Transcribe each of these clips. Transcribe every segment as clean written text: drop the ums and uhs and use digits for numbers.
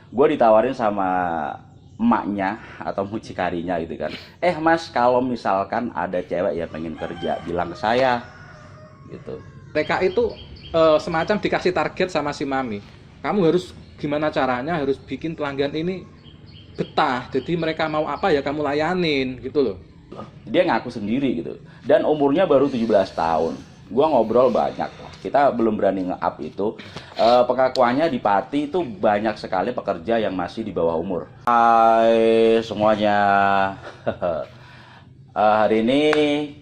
gue ditawarin sama emaknya atau mucikarinya gitu kan. Mas, kalau misalkan ada cewek yang pengen kerja, bilang ke saya gitu. TK itu semacam dikasih target sama si mami. Kamu harus gimana caranya harus bikin pelanggan ini betah. Jadi mereka mau apa ya kamu layanin gitu loh. Dia ngaku sendiri gitu. Dan umurnya baru 17 tahun. Gua ngobrol banyak lah. Kita belum berani nge-up itu. Pengakuannya di Pati itu banyak sekali pekerja yang masih di bawah umur. Hai semuanya. Hari ini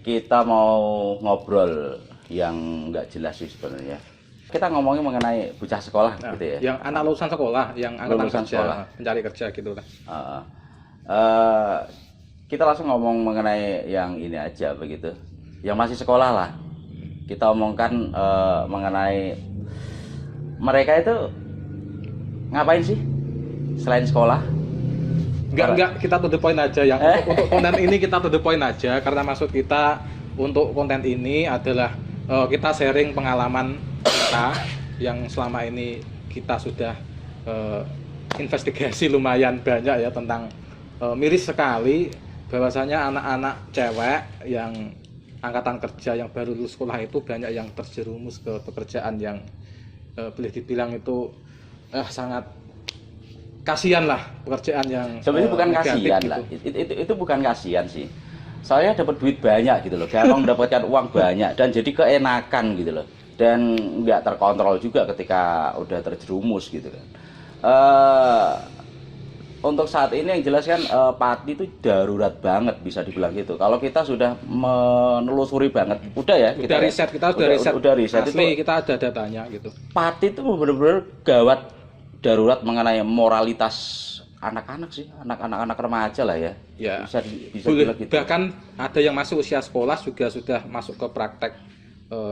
kita mau ngobrol yang nggak jelas sih sebenarnya. Kita ngomongin mengenai bocah sekolah gitu ya. Yang anak lulusan sekolah, yang angkatan Lulusan kerja, sekolah. mencari kerja gitu lah. Kita langsung ngomong mengenai yang ini aja begitu. Yang masih sekolah lah. Kita omongkan mengenai mereka itu ngapain sih selain sekolah? Enggak, kita to the point aja yang untuk konten ini kita to the point aja karena maksud kita untuk konten ini adalah kita sharing pengalaman kita yang selama ini kita sudah investigasi lumayan banyak ya tentang miris sekali bahwasanya anak-anak cewek yang angkatan kerja yang baru lulus sekolah itu banyak yang terjerumus ke pekerjaan yang boleh dibilang itu sangat kasihan lah pekerjaan yang sebenarnya bukan kasihan gitu. lah itu bukan kasihan sih, saya dapat duit banyak gitu loh, gampang mendapatkan uang banyak dan jadi keenakan gitu loh, dan nggak terkontrol juga ketika udah terjerumus gitu kan. Untuk saat ini yang jelas kan Pati itu darurat banget bisa dibilang gitu. Kalau kita sudah menelusuri banget, udah ya Udah riset, kita udah riset asli, itu kita ada datanya gitu. Pati itu benar-benar gawat, darurat mengenai moralitas anak-anak sih, anak-anak remaja lah ya. Ya. Bisa boleh gitu. Bahkan ada yang masuk usia sekolah juga sudah masuk ke praktek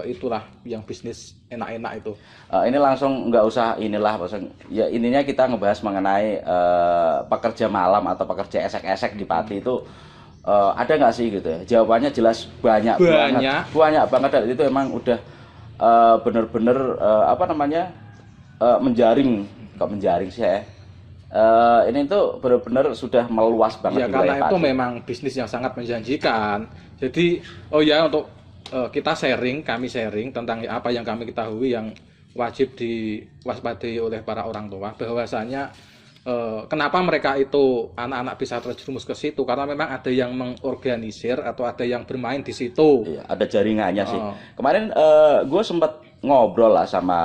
itulah yang bisnis enak-enak itu. Ini langsung nggak usah inilah, ya ininya kita ngebahas mengenai pekerja malam atau pekerja esek-esek di Pati itu ada nggak sih gitu ya? Jawabannya jelas banyak banget dan itu emang udah bener-bener menjaring, kok menjaring sih ya. Ini tuh benar-benar sudah meluas banget. Ya karena itu memang bisnis yang sangat menjanjikan. Jadi untuk kami sharing tentang apa yang kami ketahui yang wajib diwaspadai oleh para orang tua, bahwasanya kenapa mereka itu anak-anak bisa terjerumus ke situ karena memang ada yang mengorganisir atau ada yang bermain di situ. Iya, ada jaringannya sih. Kemarin gue sempat ngobrol lah sama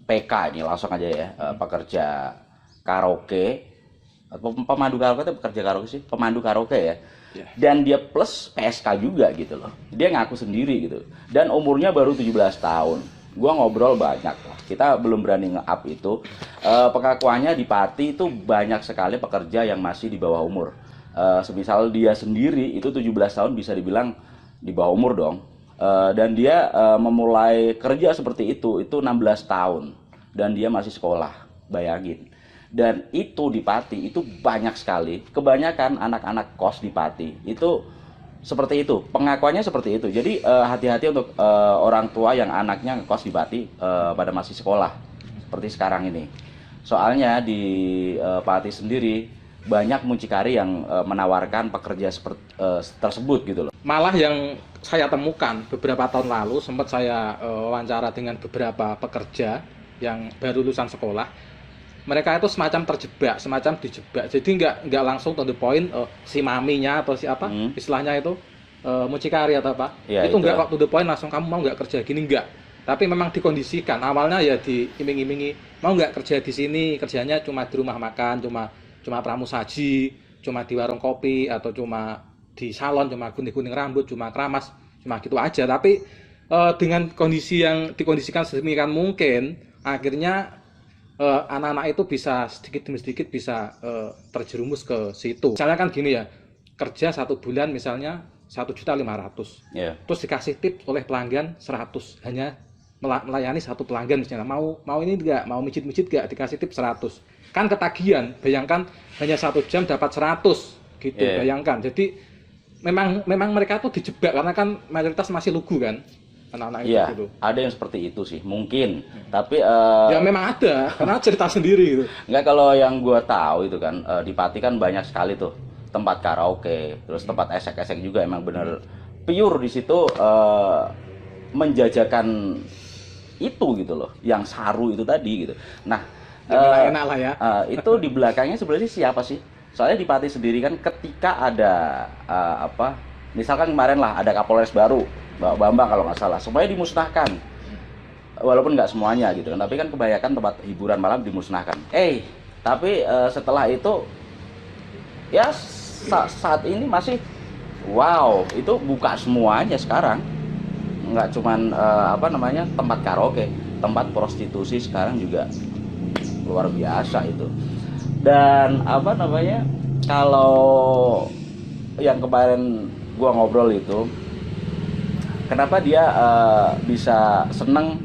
PK ini langsung aja ya, pekerja karaoke atau pemandu karaoke itu pekerja karaoke sih, pemandu karaoke ya. Dan dia plus PSK juga gitu loh. Dia ngaku sendiri gitu. Dan umurnya baru 17 tahun. Gua ngobrol banyak lah. Kita belum berani nge-up itu. Pengakuannya di Pati itu banyak sekali pekerja yang masih di bawah umur. Semisal dia sendiri itu 17 tahun bisa dibilang di bawah umur dong. Dan dia memulai kerja seperti itu 16 tahun. Dan dia masih sekolah. Bayangin. Dan itu di Pati itu banyak sekali, kebanyakan anak-anak kos di Pati itu seperti itu, pengakuannya seperti itu. Jadi hati-hati untuk orang tua yang anaknya ngekos di Pati pada masih sekolah seperti sekarang ini. Soalnya di Pati sendiri banyak mucikari yang menawarkan pekerja tersebut gitu loh. Malah yang saya temukan beberapa tahun lalu sempat saya wawancara dengan beberapa pekerja yang baru lulusan sekolah. Mereka itu semacam dijebak. Jadi nggak langsung to the point si maminya atau si apa istilahnya itu mucikari atau apa. Ya, itu nggak waktu the point langsung kamu mau nggak kerja gini, nggak. Tapi memang dikondisikan. Awalnya ya diiming-imingi mau nggak kerja di sini, kerjanya cuma di rumah makan, cuma pramusaji, cuma di warung kopi atau cuma di salon, cuma gunting-gunting rambut, cuma keramas, cuma gitu aja. Tapi dengan kondisi yang dikondisikan sedemikian mungkin, akhirnya anak-anak itu bisa sedikit demi sedikit bisa terjerumus ke situ. Misalnya kan gini ya, kerja 1 bulan misalnya 1.500.000. Terus dikasih tip oleh pelanggan 100, hanya melayani 1 pelanggan misalnya. Mau ini enggak, mau mijit-mijit enggak, dikasih tip 100. Kan ketagihan, bayangkan hanya 1 jam dapat 100 gitu. Bayangkan. Jadi memang mereka tuh dijebak karena kan mayoritas masih lugu kan. anak-anak itu Iya, gitu. ada yang seperti itu sih, mungkin. Tapi Ya memang ada, karena cerita sendiri gitu. nggak, kalau yang gua tahu itu kan di Pati kan banyak sekali tuh tempat karaoke, terus tempat esek-esek juga, emang bener pure di situ menjajakan itu gitu loh, yang saru itu tadi gitu. Nah, Yang enak-enak lah ya. itu di belakangnya sebenarnya siapa sih? Soalnya di Pati sendiri kan ketika ada apa, misalkan kemarin lah ada Kapolres baru, Mbak Bambang kalau nggak salah, supaya dimusnahkan. Walaupun nggak semuanya gitu kan, tapi kan kebanyakan tempat hiburan malam dimusnahkan. Tapi setelah itu ya saat ini masih wow, itu buka semuanya sekarang. Nggak cuman apa namanya, tempat karaoke, tempat prostitusi sekarang juga luar biasa itu. Dan apa namanya, kalau yang kemarin gua ngobrol itu, kenapa dia bisa seneng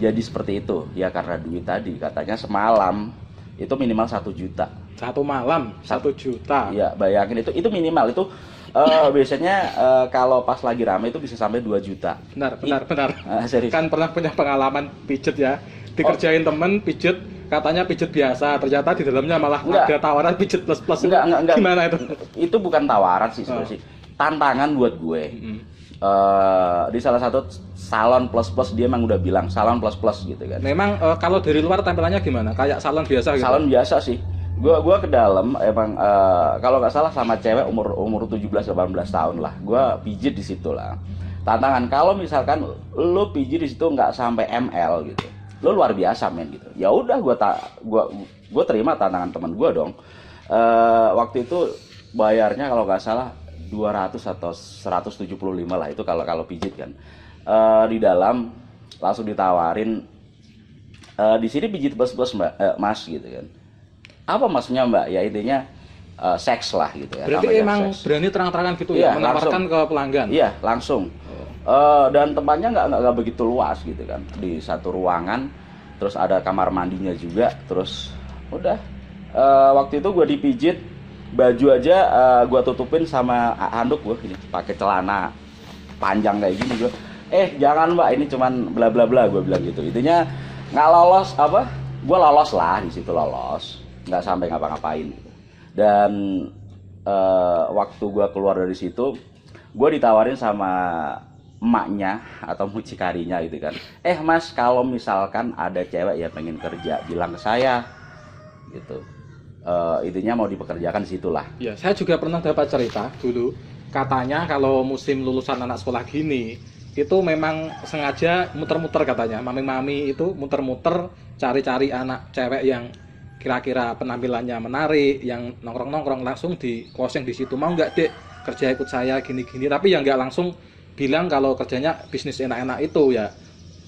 jadi seperti itu, ya karena duit tadi. Katanya semalam itu minimal 1 juta. 1 malam 1 juta. Iya, bayangin itu minimal itu. Biasanya kalau pas lagi rame itu bisa sampai 2 juta. Benar. Serius. Kan pernah punya pengalaman pijet ya, dikerjain temen pijet, katanya pijet biasa, ternyata di dalamnya malah Enggak. ada tawaran pijet plus. Enggak. Gimana itu? Itu bukan tawaran sih sebenarnya sih. Tantangan buat gue. Di salah satu salon plus dia emang udah bilang salon plus gitu kan. Memang kalau dari luar tampilannya gimana? Kayak salon biasa gitu? Salon biasa sih. Gua ke dalam emang kalau nggak salah sama cewek umur 17-18 tahun lah. Gua pijit di situ lah. Tantangan kalau misalkan lu pijit di situ nggak sampai ml gitu, lu luar biasa men gitu. Ya udah gua terima tantangan teman gua dong. Waktu itu bayarnya kalau nggak salah 200 atau 175 lah itu kalau pijit kan. Di dalam langsung ditawarin di sini pijit plus Mbak, Mas gitu kan. Apa maksudnya Mbak? Ya intinya seks lah gitu ya. Berarti emang seks. Berani terang-terangan gitu iya, ya, menawarkan ke pelanggan. Iya, langsung. Dan tempatnya nggak begitu luas gitu kan. Di satu ruangan, terus ada kamar mandinya juga, terus udah. Waktu itu gue dipijit, baju aja gue tutupin sama handuk gue gini, pakai celana panjang kayak gini gue. Jangan Mbak, ini cuman bla bla bla, gue bilang gitu. Intinya nggak lolos apa? Gue lolos lah di situ, lolos, nggak sampai ngapa-ngapain gitu. Dan waktu gue keluar dari situ, gue ditawarin sama emaknya atau mucikarinya gitu kan. Mas, kalau misalkan ada cewek yang pengen kerja, bilang ke saya gitu. Intinya mau dipekerjakan di situlah. Ya, saya juga pernah dapat cerita dulu. Katanya kalau musim lulusan anak sekolah gini, itu memang sengaja muter-muter katanya. Mami-mami itu muter-muter cari-cari anak cewek yang kira-kira penampilannya menarik, yang nongkrong-nongkrong, langsung di closing di situ. Mau nggak Dek kerja ikut saya gini-gini, tapi yang nggak langsung bilang kalau kerjanya bisnis enak-enak itu ya.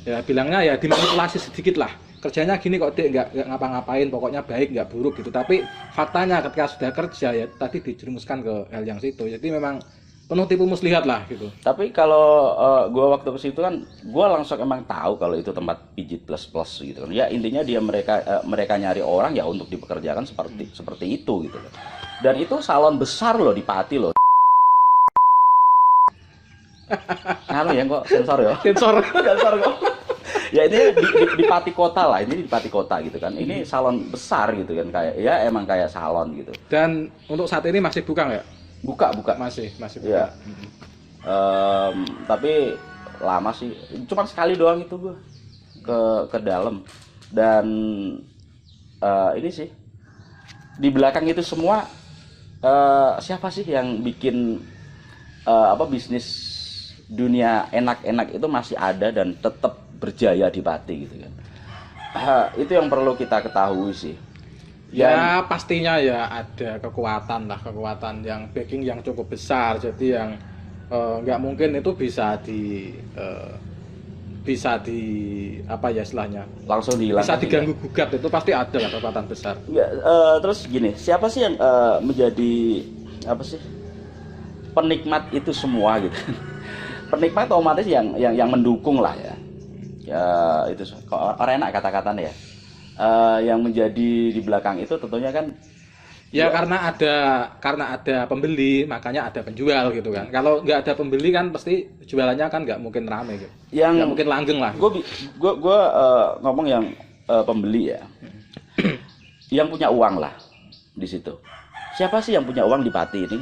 Ya bilangnya ya dimanipulasi sedikit lah. Kerjanya gini kok Dek, nggak ngapa-ngapain, pokoknya baik nggak buruk gitu. Tapi faktanya ketika sudah kerja ya tadi dijerumuskan ke hal yang situ. Jadi memang penuh tipu muslihat lah gitu. Tapi kalau gue waktu ke situ kan, gue langsung emang tahu kalau itu tempat pijit plus gitu kan. Ya intinya mereka nyari orang ya untuk dipekerjakan seperti itu gitu loh. Dan itu salon besar loh di Pati loh. Nganu ya kok sensor ya. Sensor kok. Ya ini di Pati Kota lah, ini di Pati Kota gitu kan. Ini salon besar gitu kan, kayak ya emang kayak salon gitu. Dan untuk saat ini masih buka nggak? Buka. Masih buka. Ya. Tapi lama sih, cuma sekali doang itu gue ke dalam. Dan ini sih di belakang itu semua siapa sih yang bikin bisnis dunia enak-enak itu masih ada dan tetap berjaya di Pati gitu kan. Itu yang perlu kita ketahui sih. Ya pastinya ya ada kekuatan yang backing yang cukup besar, jadi yang nggak mungkin itu bisa di apa ya istilahnya, langsung dihilangkan, bisa diganggu gugat, itu pasti ada lah kekuatan besar. Ya, terus gini, siapa sih yang menjadi apa sih penikmat itu semua gitu? Penikmat otomatis yang mendukung lah ya. Ya itu kok orang enak kata-katanya ya. Yang menjadi di belakang itu tentunya kan Ya karena ada pembeli, makanya ada penjual gitu kan. Kalau nggak ada pembeli kan pasti jualannya kan nggak mungkin rame gitu. Yang Nggak mungkin langgeng lah. gue ngomong yang pembeli ya, yang punya uang lah di situ. Siapa sih yang punya uang di Pati ini?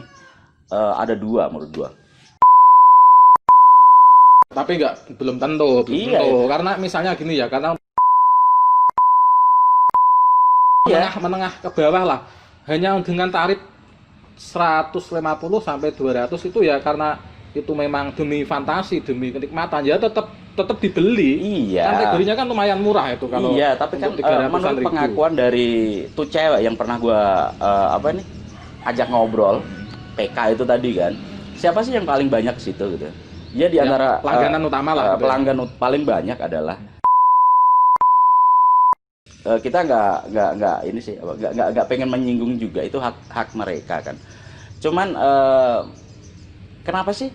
Ada dua menurut gua. Tapi belum tentu, Iya. Karena misalnya gini ya, karena Iya. menengah ke bawah lah. Hanya dengan tarif 150 sampai 200 itu ya karena itu memang demi fantasi, demi kenikmatan ya tetap dibeli. Iya. Kategorinya kan lumayan murah itu kalau. Iya, tapi kan menurut pengakuan dari tuh cewek yang pernah gua ajak ngobrol, PK itu tadi kan, siapa sih yang paling banyak ke situ gitu? Ya di antara pelangganan utama lah. Pelanggan paling banyak adalah kita nggak ini sih nggak pengen menyinggung juga, itu hak mereka kan. Cuman kenapa sih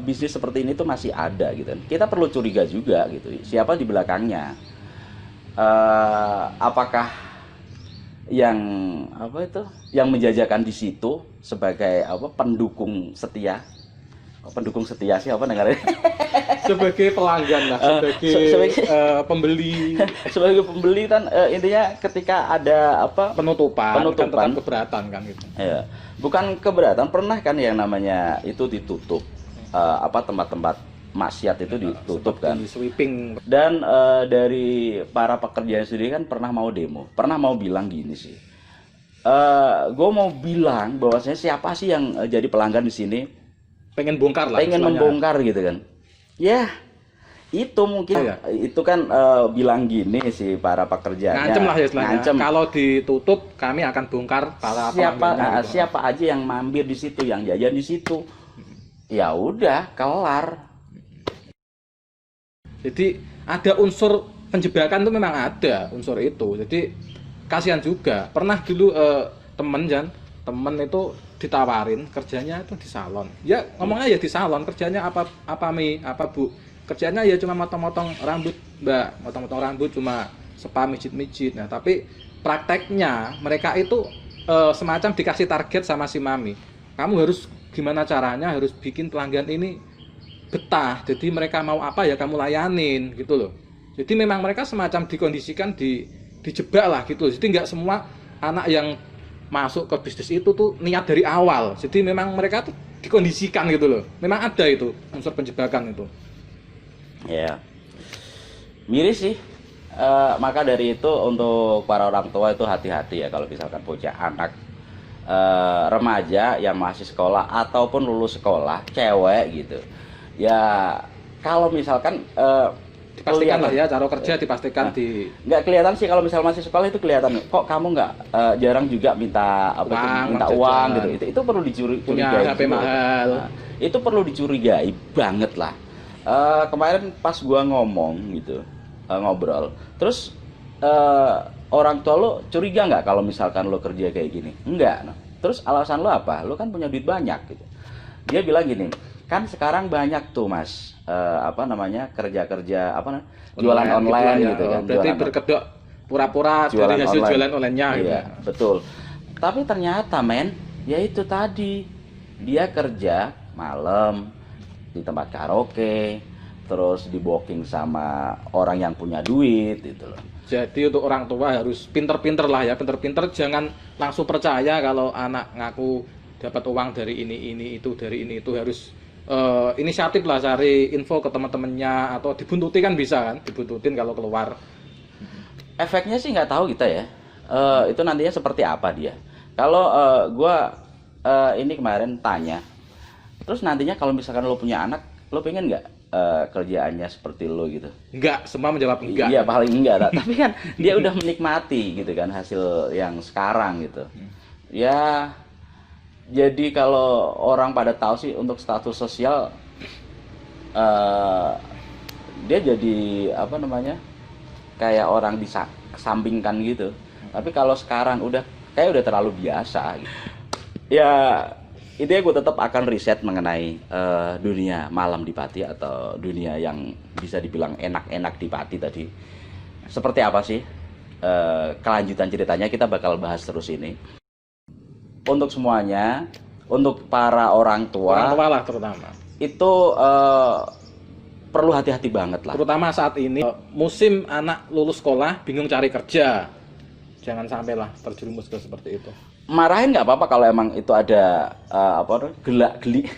bisnis seperti ini tuh masih ada gitu kan? Kita perlu curiga juga gitu. Siapa di belakangnya? Apakah yang yang menjajakan di situ sebagai pendukung setia? Pendukung setia sih apa dengarnya? Sebagai pelanggan lah, sebagai pembeli. Sebagai pembeli kan intinya ketika ada penutupan kan tetap keberatan kan gitu. Ya, bukan keberatan, pernah kan yang namanya itu ditutup tempat-tempat maksiat itu ditutup kan, sweeping. Dan dari para pekerja sendiri kan pernah mau demo, pernah mau bilang gini sih, gue mau bilang bahwasanya siapa sih yang jadi pelanggan di sini pengen bongkar lah, pengen membongkar gitu kan ya. Itu mungkin itu kan bilang gini sih para pekerjanya, ngancem lah ya istilahnya, kalau ditutup kami akan bongkar para siapa aja yang mampir di situ, yang jajan di situ, ya udah kelar. Jadi ada unsur penjebakan itu, memang ada unsur itu. Jadi kasihan juga. Pernah dulu temen itu ditawarin kerjanya itu di salon. Ya ngomongnya ya di salon, kerjanya apa Mi, apa Bu? Kerjanya ya cuma motong-motong rambut, Mbak. Motong-motong rambut, cuma spa, mijit-mijit. Nah, tapi prakteknya mereka itu semacam dikasih target sama si Mami. Kamu harus gimana caranya harus bikin pelanggan ini betah. Jadi mereka mau apa ya kamu layanin gitu loh. Jadi memang mereka semacam dikondisikan dijebak lah gitu. Jadi nggak semua anak yang masuk ke bisnis itu tuh niat dari awal. Jadi memang mereka tuh dikondisikan gitu loh. Memang ada itu unsur penjebakan itu. Ya, miris sih. Maka dari itu untuk para orang tua itu hati-hati ya kalau misalkan punya anak remaja yang masih sekolah ataupun lulus sekolah, cewek gitu. Ya kalau misalkan dipastikan lah ya, cara kerja dipastikan nggak kelihatan sih kalau misal masih sekolah itu kelihatan kok kamu nggak jarang juga minta uang gitu. Itu perlu dicurigai. Punya HP mahal. Nah, itu perlu dicurigai banget lah. Kemarin pas gua ngomong gitu, ngobrol, terus orang tua lo curiga nggak kalau misalkan lo kerja kayak gini? Enggak. Nah, terus alasan lo apa? Lo kan punya duit banyak gitu. Dia bilang gini, kan sekarang banyak tuh Mas kerja-kerja jualan online gitu kan. Berarti berkedok pura-pura dari hasil jualan online-nya gitu. Iya, betul. Tapi ternyata ya itu tadi, dia kerja malam di tempat karaoke, terus di booking sama orang yang punya duit gitu loh. Jadi untuk orang tua harus pinter-pinter lah ya, pinter-pinter, jangan langsung percaya kalau anak ngaku dapat uang dari ini itu, dari ini itu. Harus inisiatif lah, cari info ke teman-temannya, atau dibuntuti kan bisa kan, dibuntutin kalau keluar. Efeknya sih nggak tahu kita ya, itu nantinya seperti apa dia. Kalau gua ini kemarin tanya, terus nantinya kalau misalkan lo punya anak, lo pengen nggak kerjaannya seperti lo gitu? Enggak, semua menjawab enggak. Iya paling enggak, tapi kan dia udah menikmati gitu kan hasil yang sekarang gitu. Ya jadi kalau orang pada tahu sih untuk status sosial dia jadi kayak orang disampingkan gitu. Tapi kalau sekarang udah terlalu biasa gitu. Ya intinya gue tetap akan riset mengenai dunia malam di Pati, atau dunia yang bisa dibilang enak-enak di Pati tadi. Seperti apa sih kelanjutan ceritanya, kita bakal bahas terus ini. untuk semuanya, untuk para orang Orang tua tua lah terutama. itu perlu hati-hati banget lah. Terutama saat ini musim anak lulus sekolah bingung cari kerja. Jangan sampailah terjerumus ke seperti itu. Marahin nggak apa-apa kalau emang itu ada gelak-geli.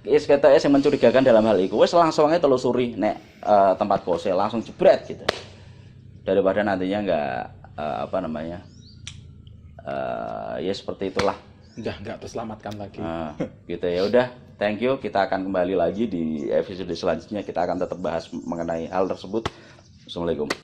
Is kata yang mencurigakan dalam hal itu, wes langsung aja telusuri nek tempat kose langsung jebret gitu. Daripada nantinya nggak ya seperti itulah. Nggak terselamatkan lagi. Gitu ya udah, thank you. Kita akan kembali lagi di episode selanjutnya. Kita akan tetap bahas mengenai hal tersebut. Assalamualaikum.